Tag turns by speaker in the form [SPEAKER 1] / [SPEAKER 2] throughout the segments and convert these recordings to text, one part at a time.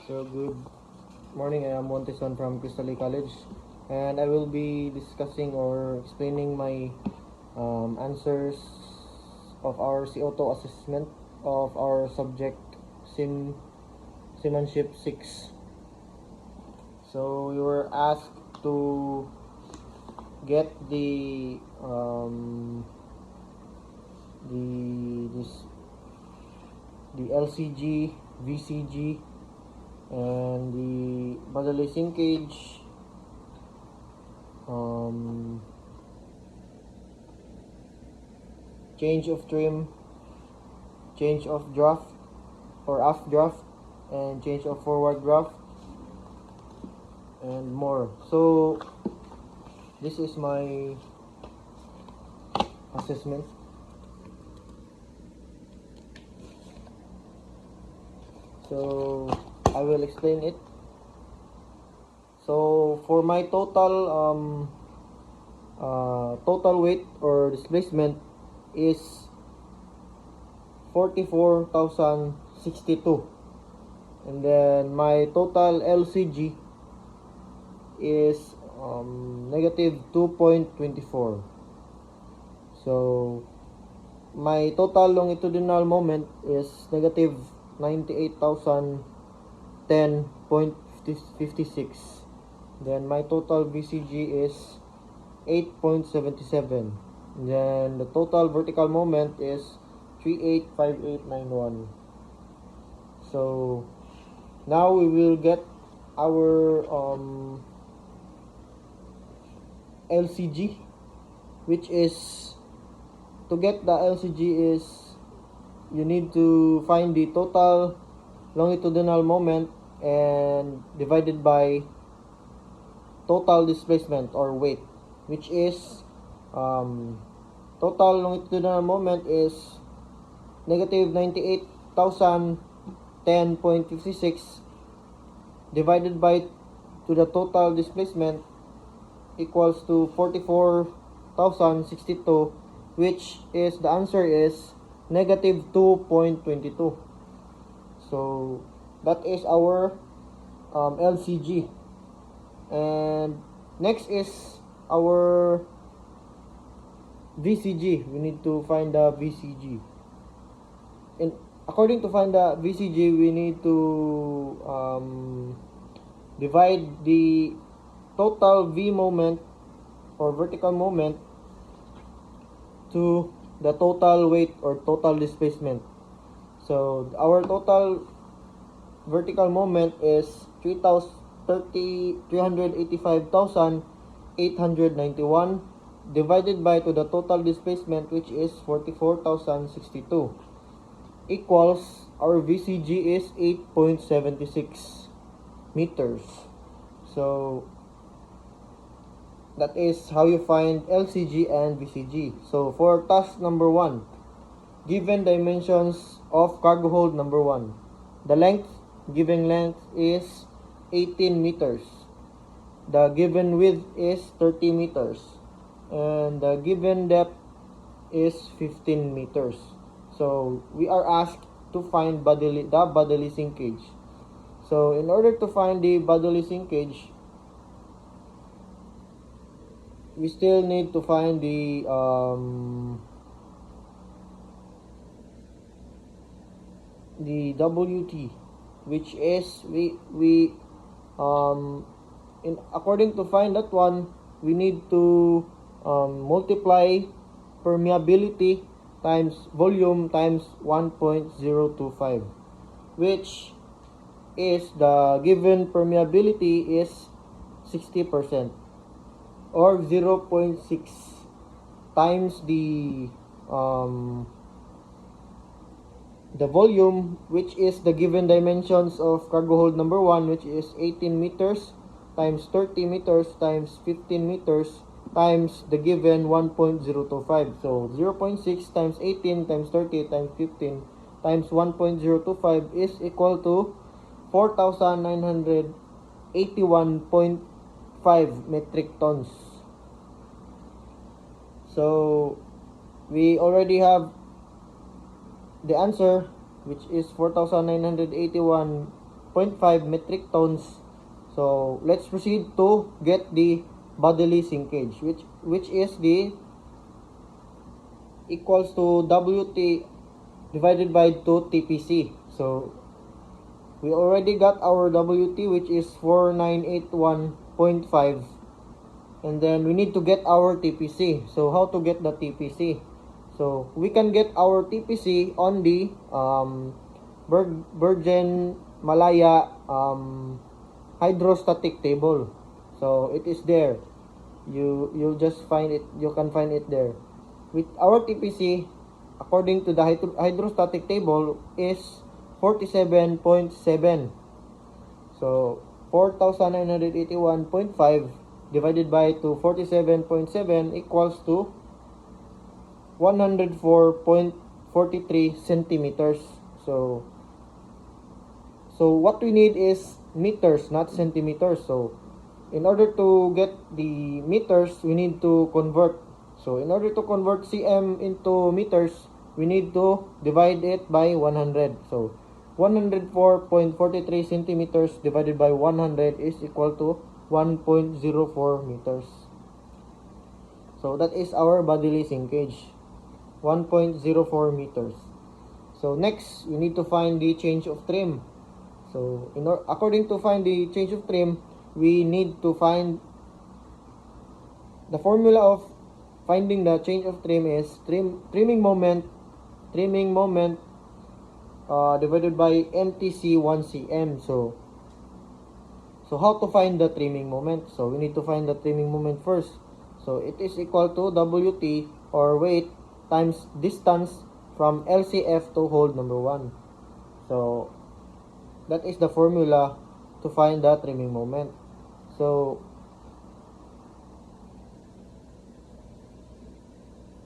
[SPEAKER 1] So good morning, I am Monteson from Crystal College, and I will be discussing or explaining my answers of our CO2 assessment of our subject Seamanship 6. So we were asked to get the LCG, VCG, and the bodily sinkage, change of trim, change of draft or aft draft, and change of forward draft, and more. So this is my assessment. So I will explain it. So for my total weight or displacement is 44,062, and then my total LCG is negative 2.24. So my total longitudinal moment is negative 98,010.56. Then my total VCG is 8.77. Then the total vertical moment is 385891. So now we will get our LCG, which is, to get the LCG is you need to find the total longitudinal moment and divided by total displacement or weight, which is total longitudinal moment is negative 98,010.56 divided by to the total displacement equals to 44,062, which is the answer is negative 2.22. So that is our LCG. And next is our VCG. We need to find the VCG. And according to find the VCG, we need to divide the total V moment or vertical moment to the total weight or total displacement. So our total vertical moment is 385,891 divided by to the total displacement, which is 44,062, equals our VCG is 8.76 meters. So that is how you find LCG and VCG. So for task number 1, given dimensions of cargo hold number 1. The given length is 18 meters. The given width is 30 meters. And the given depth is 15 meters. So we are asked to find the bodily sinkage. So in order to find the bodily sinkage, we still need to find the WT, which is according to find that one, we need to multiply permeability times volume times 1.025, which is the given permeability is 60%. Or 0.6 times the volume, which is the given dimensions of cargo hold number 1, which is 18 meters times 30 meters times 15 meters times the given 1.025. So 0.6 times 18 times 30 times 15 times 1.025 is equal to 4,981.5 metric tons. So we already have the answer, which is 4,981 0.5 metric tons. So let's proceed to get the bodily sinkage, which is the equals to WT divided by 2 TPC. So we already got our WT, which is 4981.5, and then we need to get our TPC. So how to get the TPC? So we can get our TPC on the Virgin Malaya hydrostatic table. So it is there. You'll just find it. You can find it there. With our TPC, according to the hydrostatic table, is 47.7. So 4,981.5 divided by 47.7 equals to 104.43 centimeters. So what we need is meters, not centimeters. So in order to get the meters, we need to convert. So in order to convert cm into meters, we need to divide it by 100. So 104.43 centimeters divided by 100 is equal to 1.04 meters. So that is our bodily sinkage, 1.04 meters. So next, we need to find the change of trim. So according to find the change of trim, we need to find the formula of finding the change of trim is trimming moment divided by MTC 1 cm. So how to find the trimming moment? So we need to find the trimming moment first. So it is equal to WT, or weight, times distance from LCF to hold number 1. So that is the formula to find the trimming moment. So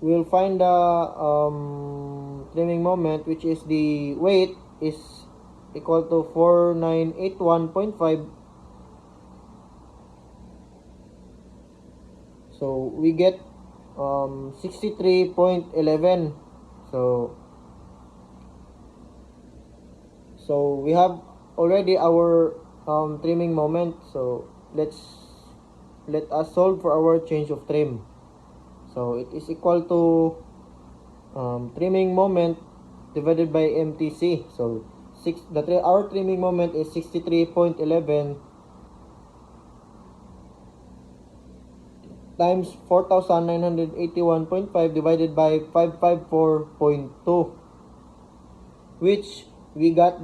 [SPEAKER 1] we'll find the trimming moment, which is the weight is equal to 4981.5. So we get 63.11. So we have already our trimming moment. So let us solve for our change of trim. So it is equal to trimming moment divided by MTC. So our trimming moment is 63.11 times 4,981.5 divided by 554.2, which we got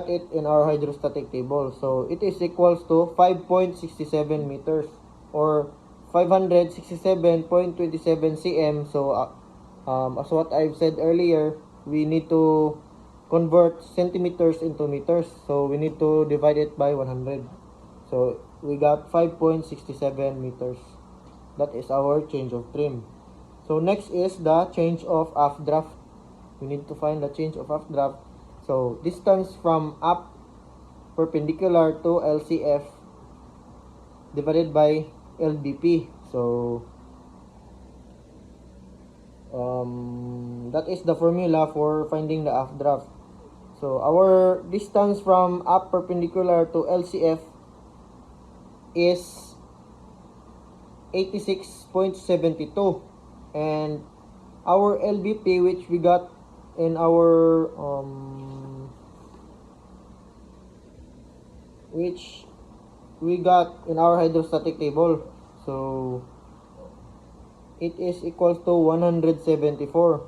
[SPEAKER 1] it in our hydrostatic table. So it is equals to 5.67 meters, or 567.27 cm. So as what I've said earlier, we need to convert centimeters into meters. So we need to divide it by 100. So we got 5.67 meters. That is our change of trim. So next is the change of updraft. We need to find the change of updraft. So distance from up perpendicular to LCF divided by LBP. So that is the formula for finding the updraft. So our distance from up perpendicular to LCF is 86.72, and our LBP, which we got in our hydrostatic table. So it is equals to 174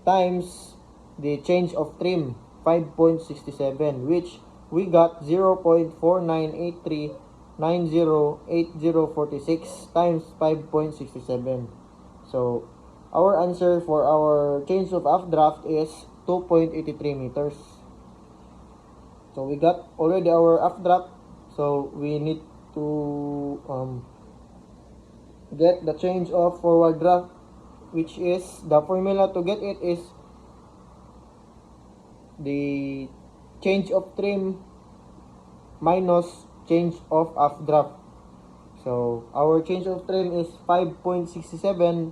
[SPEAKER 1] times the change of trim, 5.67, which we got 0.4983908046 times 5.67. So our answer for our change of updraft is 2.83 meters. So we got already our updraft. So we need to get the change of forward draft, which is the formula to get it is the change of trim minus change of updraft. So our change of trim is 5.67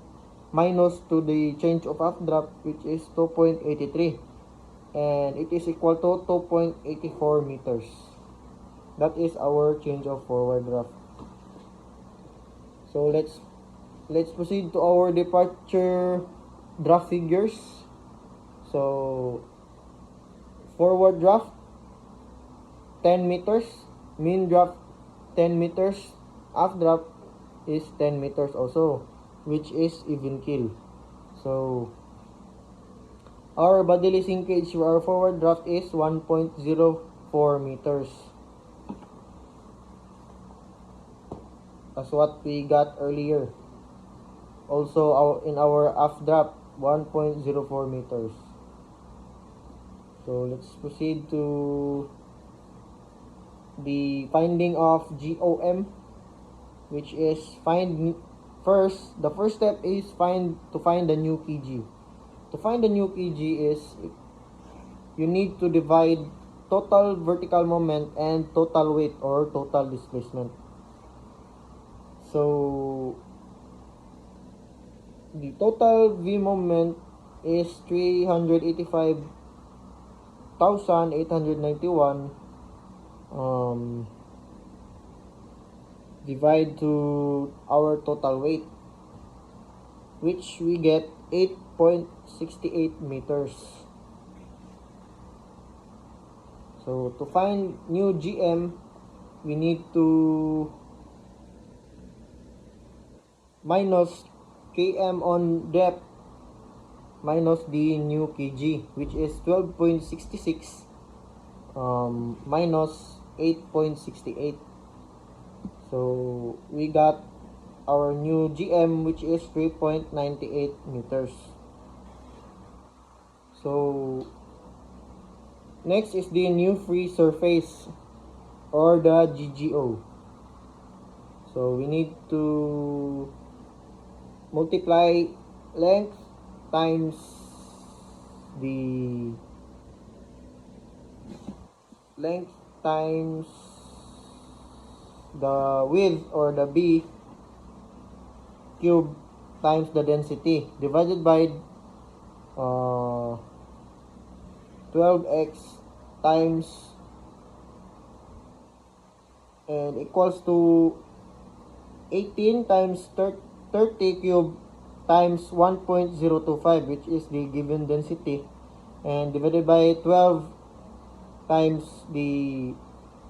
[SPEAKER 1] minus to the change of updraft, which is 2.83, and it is equal to 2.84 meters. That is our change of forward draft. So let's proceed to our departure draft figures. So forward draft 10 meters, mean draft 10 meters, updraft is 10 meters also, which is even keel. So our bodily sinkage for our forward draft is 1.04 meters. As what we got earlier. Also in our updraft, 1.04 meters. So let's proceed to the finding of GOM, which is the first step is to find the new KG. To find the new KG is you need to divide total vertical moment and total weight or total displacement. So the total V moment is 385,891 divide to our total weight, which we get 8.68 meters. So to find new GM, we need to minus km on depth minus the new kg, which is 12.66 minus 8.68. So we got our new GM, which is 3.98 meters. So next is the new free surface or the GGO. So we need to multiply length times the width or the B cube times the density divided by 12x times and equals to 18 times 30 cube times 1.025, which is the given density, and divided by 12 times the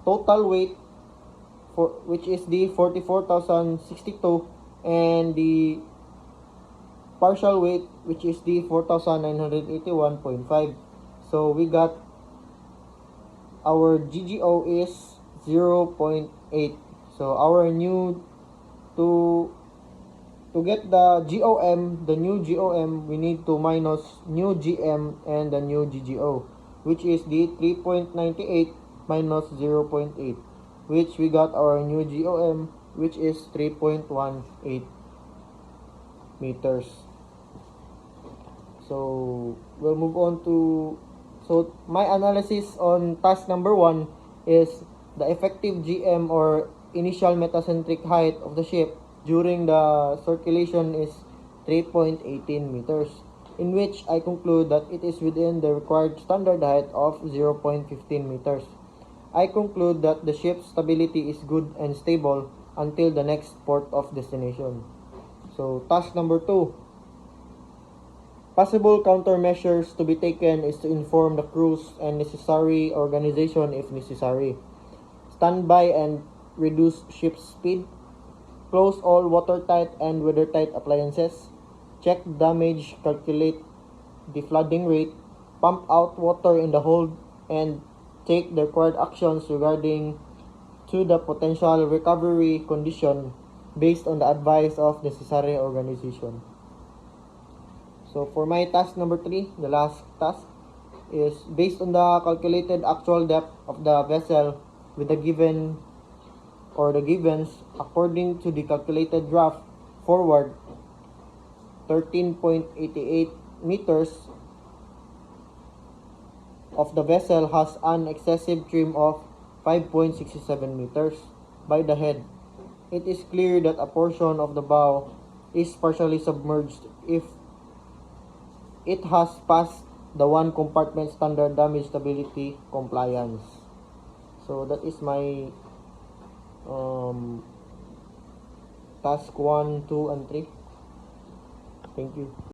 [SPEAKER 1] total weight, which is the 44,062, and the partial weight, which is the 4,981.5. So we got our GGO is 0.8. So our new to get the GOM, the new GOM, we need to minus new GM and the new GGO, which is the 3.98 minus 0.8, which we got our new GOM, which is 3.18 meters. So we'll move on to, so my analysis on task number 1 is the effective GM or initial metacentric height of the ship during the circulation is 3.18 meters, in which I conclude that it is within the required standard height of 0.15 meters. I conclude that the ship's stability is good and stable until the next port of destination. So task number 2. Possible countermeasures to be taken is to inform the crews and necessary organization if necessary. Stand by and reduce ship speed. Close all watertight and weathertight appliances. Check damage, calculate the flooding rate, pump out water in the hold, and take the required actions regarding to the potential recovery condition based on the advice of necessary organization. So for my task number 3, the last task, is based on the calculated actual depth of the vessel with the given or the givens according to the calculated draft forward 13.88 meters of the vessel has an excessive trim of 5.67 meters by the head. It is clear that a portion of the bow is partially submerged if it has passed the one compartment standard damage stability compliance. So that is my task 1, 2, and 3. Thank you.